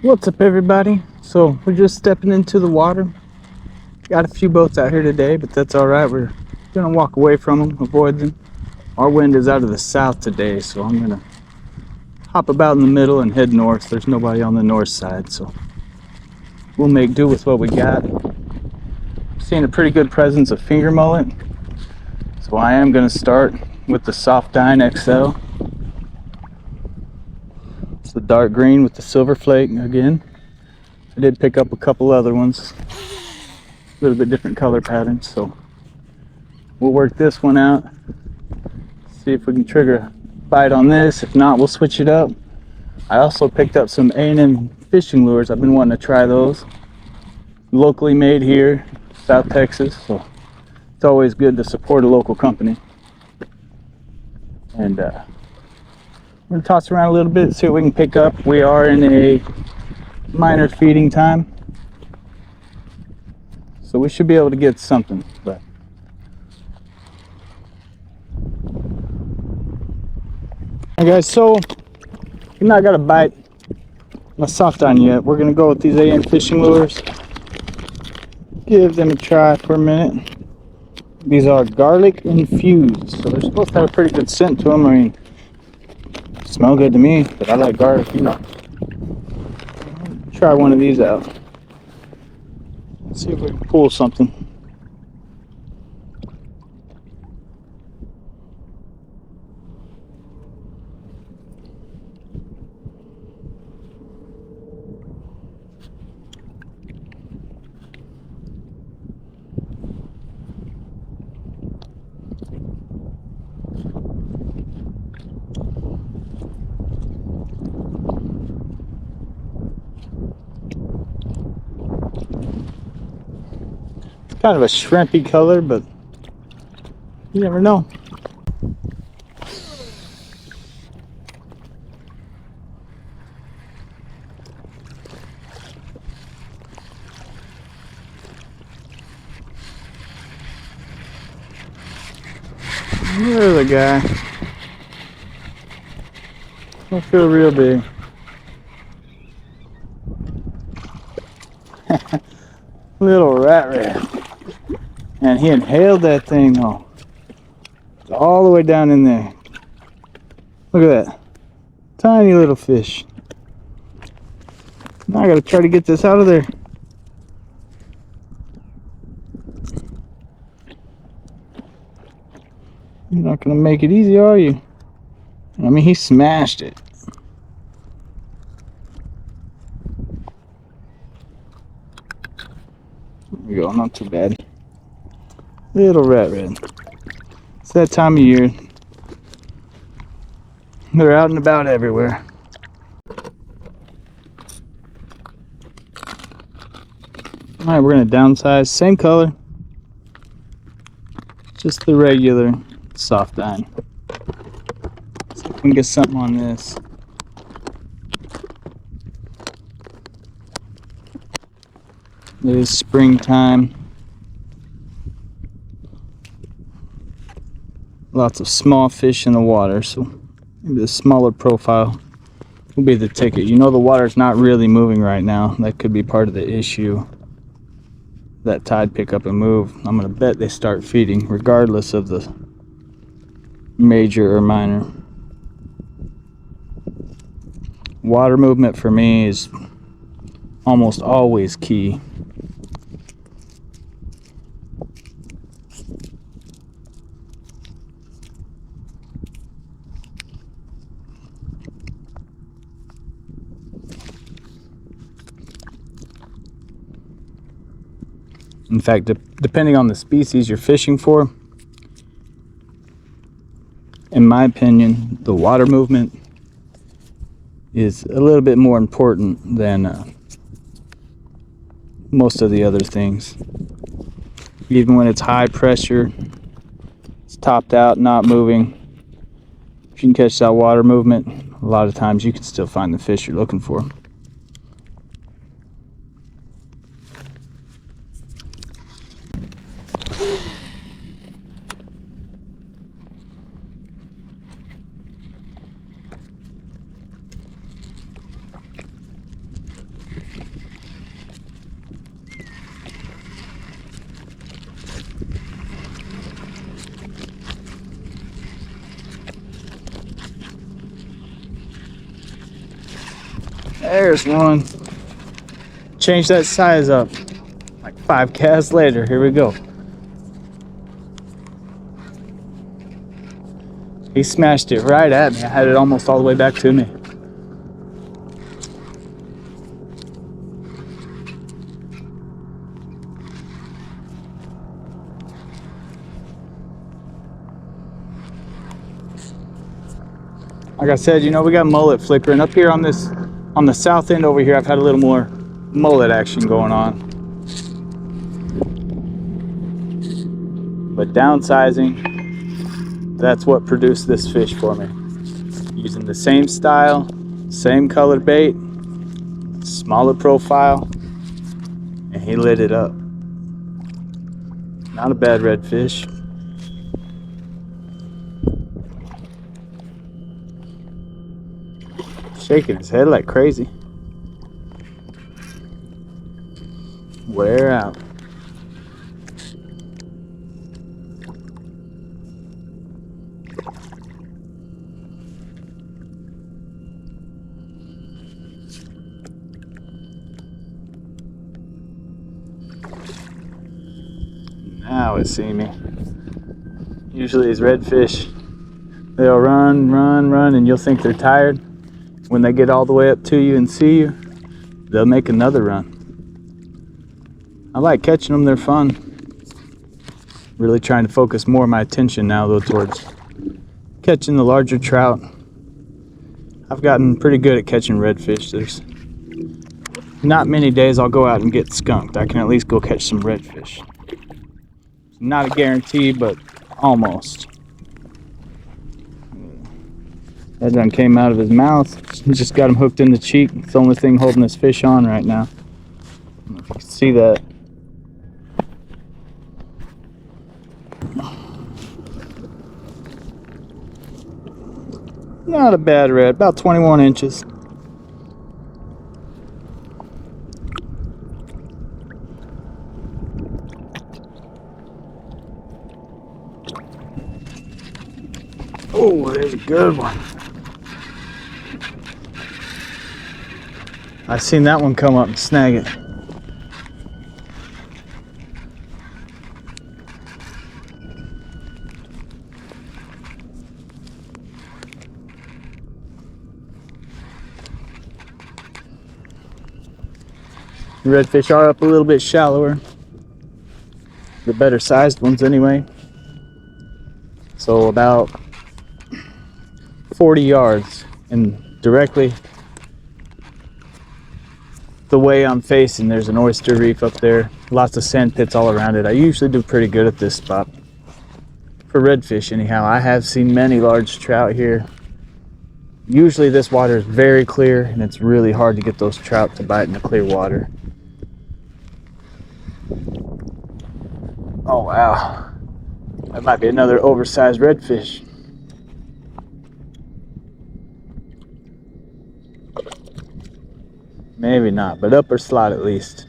What's up, everybody? So we're just stepping into the water. Got a few boats out here today, but that's all right. We're gonna walk away from them, avoid them. Our wind is out of the south today, so I'm gonna hop about in the middle and head north. There's nobody on the north side, so we'll make do with what we got. Seeing a pretty good presence of finger mullet, so I am gonna start with the soft dine XL. It's the dark green with the silver flake again. I did pick up a couple other ones, a little bit different color patterns, so we'll work this one out, see if we can trigger a bite on this. If not, we'll switch it up. I also picked up some A&M fishing lures. I've been wanting to try those. Locally made here, South Texas, so it's always good to support a local company. And we're gonna toss around a little bit, see what we can pick up. We are in a minor feeding time, so we should be able to get something. But hey guys, so we've not got a bite on a soft on yet. We're gonna go with these A&M fishing lures, give them a try for a minute. These are garlic infused, so they're supposed to have a pretty good scent to them. I mean, smell good to me, but I like garlic, you know. Try one of these out. See if we can pull something. Kind of a shrimpy color, but you never know. There's a guy. Don't feel real big. Little rat. And he inhaled that thing though. It's all the way down in there. Look at that. Tiny little fish. Now I gotta try to get this out of there. You're not gonna make it easy, are you? I mean, he smashed it. There we go, not too bad. Little rat. It's that time of year. They're out and about everywhere. Alright, we're gonna downsize. Same color. Just the regular soft dine. See if we can get something on this. It is springtime. Lots of small fish in the water, so maybe the smaller profile will be the ticket. You know, the water's not really moving right now. That could be part of the issue. That tide pick up and move. I'm gonna bet they start feeding regardless of the major or minor. Water movement for me is almost always key. In fact, depending on the species you're fishing for, in my opinion, the water movement is a little bit more important than most of the other things. Even when it's high pressure, it's topped out, not moving. If you can catch that water movement, a lot of times you can still find the fish you're looking for. There's one. Change that size up. Like 5 casts later, here we go. He smashed it right at me. I had it almost all the way back to me. Like I said, you know, we got mullet flickering. Up here on the south end over here, I've had a little more mullet action going on. But downsizing, that's what produced this fish for me. Using the same style, same colored bait, smaller profile, and he lit it up. Not a bad redfish. Shaking his head like crazy. Wear out. Now it's see me. Usually these redfish, they'll run, and you'll think they're tired. When they get all the way up to you and see you, they'll make another run. I like catching them, they're fun. Really trying to focus more of my attention now though towards catching the larger trout. I've gotten pretty good at catching redfish. There's not many days I'll go out and get skunked. I can at least go catch some redfish. Not a guarantee, but almost. That one came out of his mouth. He just got him hooked in the cheek. It's the only thing holding this fish on right now. I don't know if you can see that. Not a bad red, about 21 inches. Oh, there's a good one. I seen that one come up and snag it. The redfish are up a little bit shallower. The better sized ones anyway. So about 40 yards, and directly the way I'm facing, there's an oyster reef up there. Lots of sand pits all around it. I usually do pretty good at this spot. For redfish anyhow. I have seen many large trout here. Usually this water is very clear and it's really hard to get those trout to bite in the clear water. Oh wow. That might be another oversized redfish. Maybe not, but upper slot at least.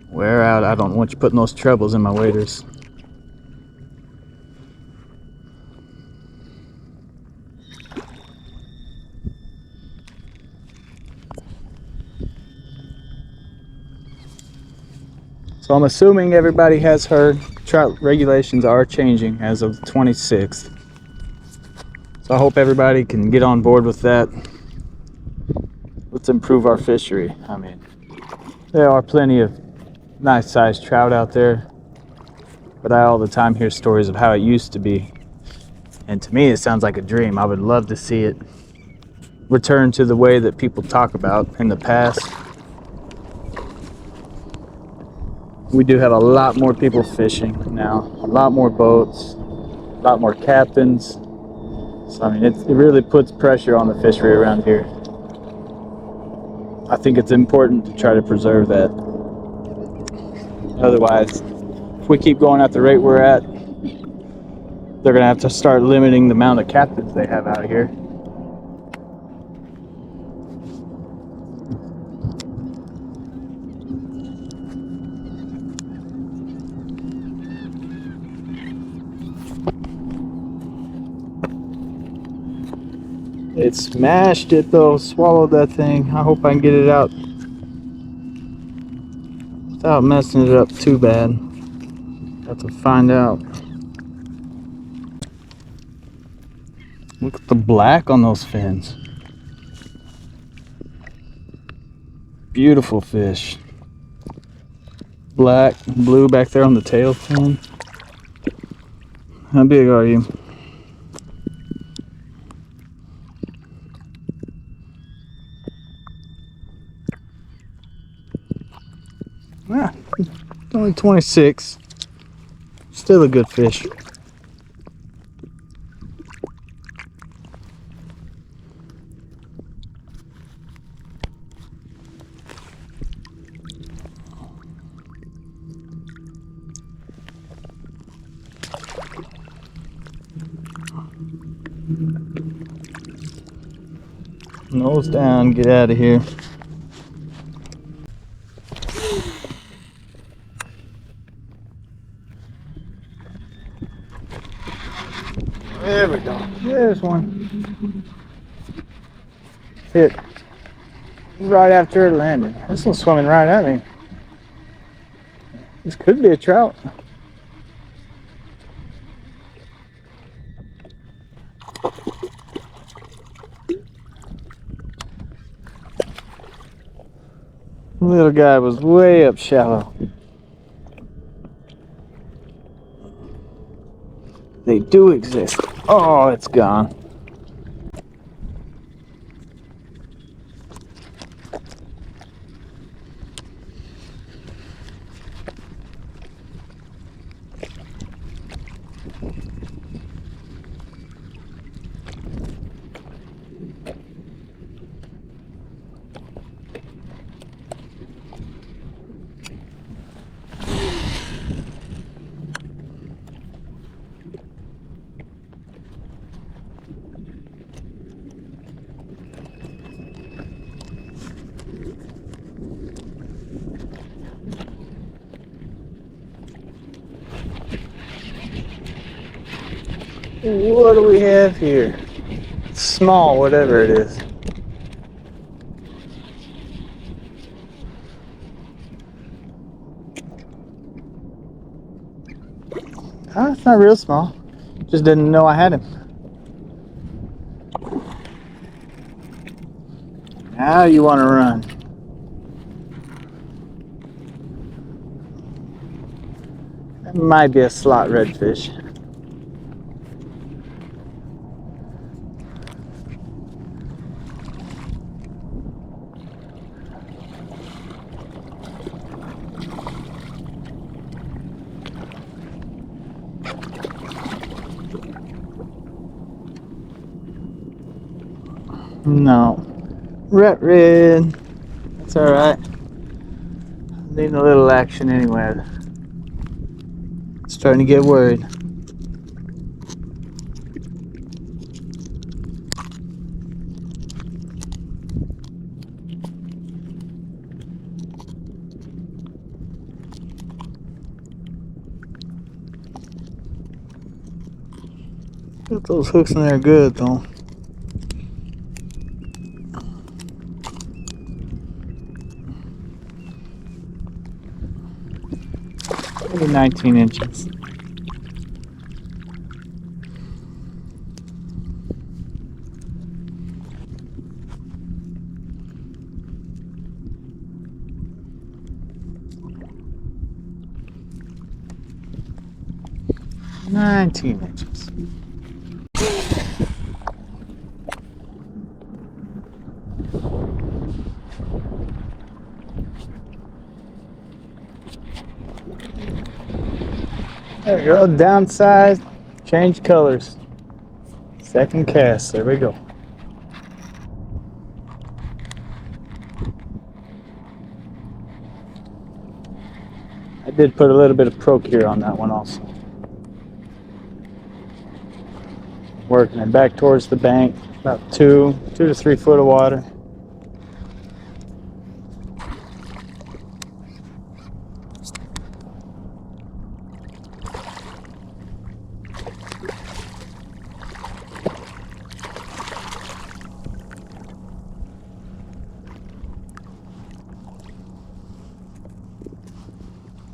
Wear out. I don't want you putting those trebles in my waders. So I'm assuming everybody has heard trout regulations are changing as of the 26th. So I hope everybody can get on board with that. Let's improve our fishery. I mean, there are plenty of nice sized trout out there, but I all the time hear stories of how it used to be. And to me, it sounds like a dream. I would love to see it return to the way that people talk about in the past. We do have a lot more people fishing now, a lot more boats, a lot more captains. So I mean, it really puts pressure on the fishery around here. I think it's important to try to preserve that. Otherwise, if we keep going at the rate we're at, they're gonna have to start limiting the amount of captains they have out here. It smashed it though, swallowed that thing. I hope I can get it out without messing it up too bad. Have to find out. Look at the black on those fins. Beautiful fish. Black, blue back there on the tail fin. How big are you? Ah, only 26. Still a good fish. Nose down, get out of here. There we go. There's one. Hit right after it landed. This one's swimming right at me. This could be a trout. Little guy was way up shallow. They do exist. Oh, it's gone. What do we have here? Small, whatever it is. It's not real small. Just didn't know I had him. Now you want to run. That might be a slot redfish. No. Red. That's alright. Needing a little action anyway. Starting to get worried. Got those hooks in there good though. Maybe 19 inches. There we go, downsize, change colors. Second cast, there we go. I did put a little bit of Procure on that one also. Working it back towards the bank, about 2 to 3 foot of water.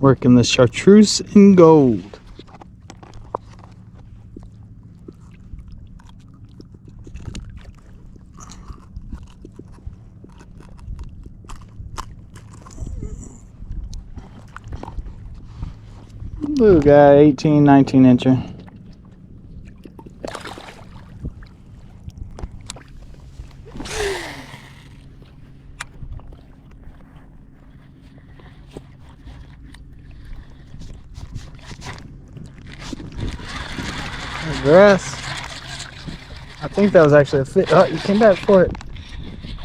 Working the chartreuse in gold. Blue guy, 18, 19 incher. Grass. I think that was actually a fish. Oh, you came back for it.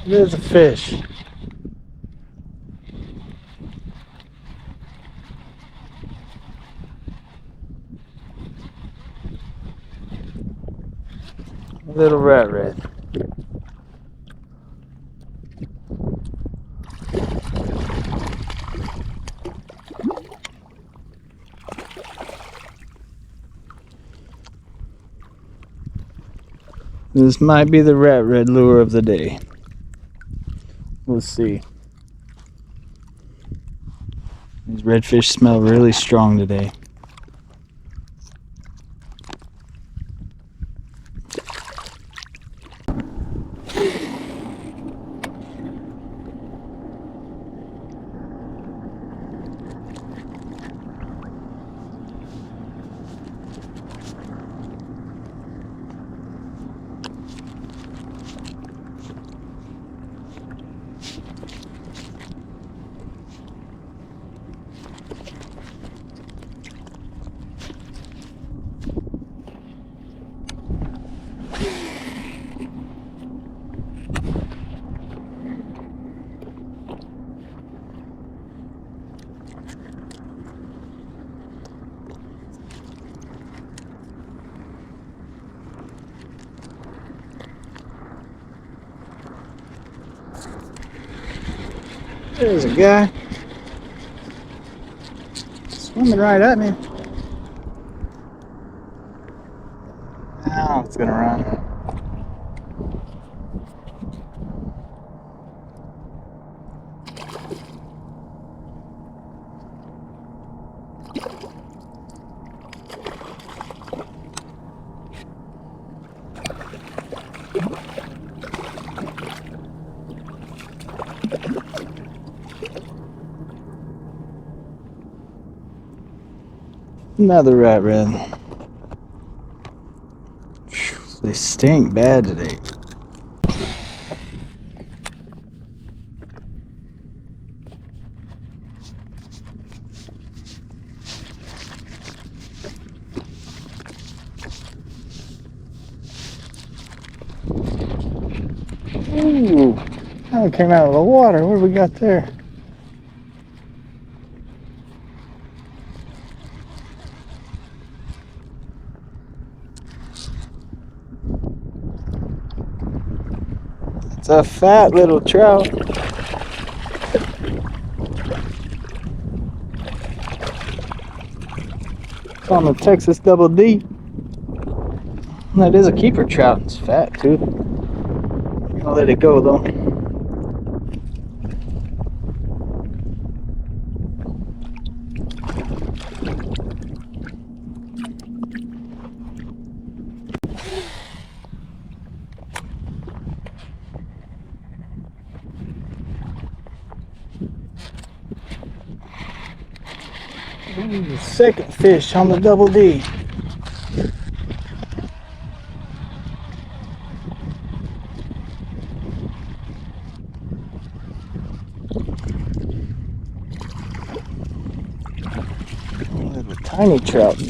It is a fish. A little rat red. This might be the rat red lure of the day. We'll see. These redfish smell really strong today. There's a guy swimming right at me. Now it's gonna run. Another rat red. They stink bad today. Ooh, that one came out of the water. What do we got there? It's a fat little trout. It's on the Texas Double D. That is a keeper trout. It's fat too. I'm gonna let it go though. Ooh, second fish on the Double D. Little tiny trout.